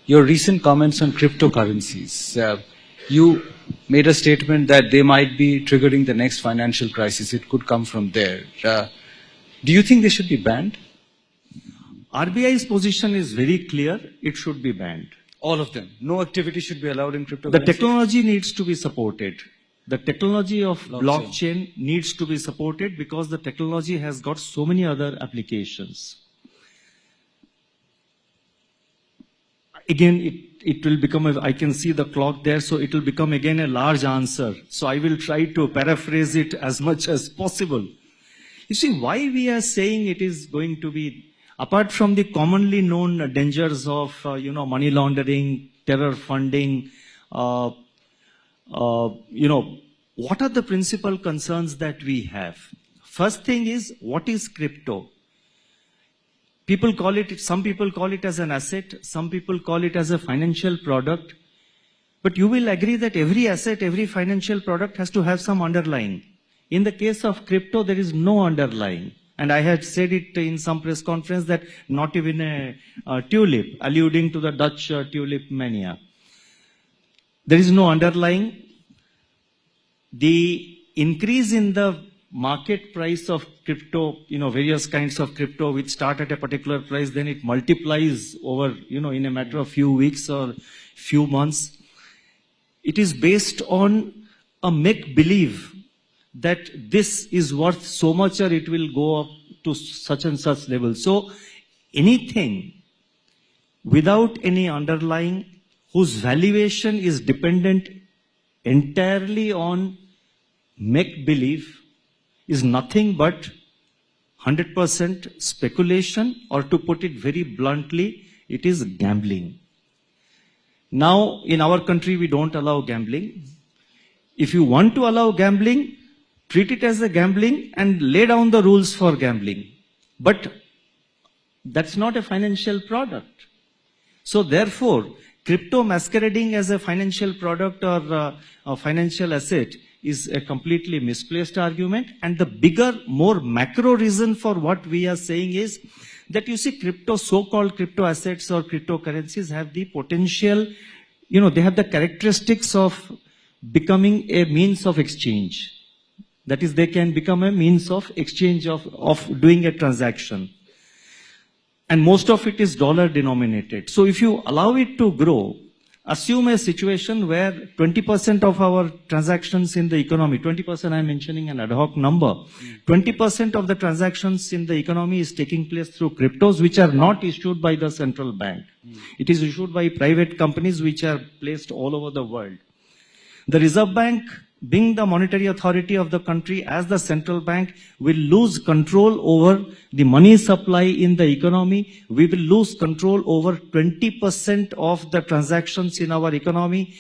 your recent comments on cryptocurrencies. You made a statement that they might be triggering the next financial crisis. It could come from there. Do you think they should be banned? RBI's position is very clear. It should be banned. All of them. No activity should be allowed in cryptocurrency. The technology needs to be supported. The technology of blockchain needs to be supported because the technology has got so many other applications. Again, it will become, I can see the clock there, so it will become again a large answer. So I will try to paraphrase it as much as possible. You see, why we are saying it is going to be, apart from the commonly known dangers of, money laundering, terror funding, what are the principal concerns that we have? First thing is, what is crypto? People call it, some people call it as an asset, some people call it as a financial product. But you will agree that every asset, every financial product has to have some underlying. In the case of crypto, there is no underlying. And I had said it in some press conference that not even a tulip, alluding to the Dutch tulip mania. There is no underlying. The increase in the market price of crypto, various kinds of crypto which start at a particular price, then it multiplies over, in a matter of few weeks or few months. It is based on a make-believe that this is worth so much or it will go up to such and such level. So anything without any underlying, whose valuation is dependent entirely on make-believe, is nothing but 100% speculation, or to put it very bluntly, it is gambling. Now, in our country, we don't allow gambling. If you want to allow gambling, treat it as a gambling and lay down the rules for gambling. But that's not a financial product. So therefore, crypto masquerading as a financial product or a financial asset is a completely misplaced argument. And the bigger, more macro reason for what we are saying is that you see crypto, so-called crypto assets or cryptocurrencies have the potential, they have the characteristics of becoming a means of exchange. That is, they can become a means of exchange of doing a transaction. And most of it is dollar denominated. So if you allow it to grow, assume a situation where 20% of our transactions in the economy, 20% I'm mentioning an ad hoc number, 20% of the transactions in the economy is taking place through cryptos which are not issued by the central bank. It is issued by private companies which are placed all over the world. The Reserve Bank, being the monetary authority of the country as the central bank, will lose control over the money supply in the economy. We will lose control over 20% of the transactions in our economy.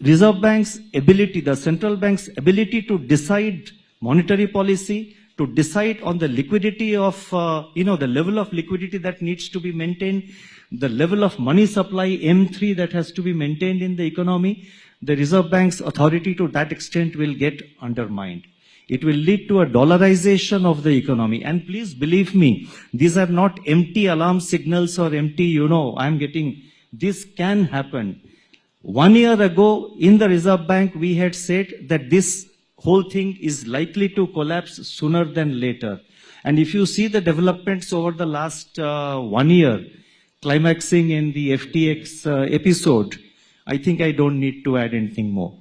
Reserve Bank's ability, the central bank's ability to decide monetary policy, to decide on the liquidity of, the level of liquidity that needs to be maintained, the level of money supply, M3, that has to be maintained in the economy, the Reserve Bank's authority to that extent will get undermined. It will lead to a dollarization of the economy. And please believe me, these are not empty alarm signals or empty, this can happen. 1 year ago in the Reserve Bank, we had said that this whole thing is likely to collapse sooner than later. And if you see the developments over the last 1 year, climaxing in the FTX episode, I think I don't need to add anything more.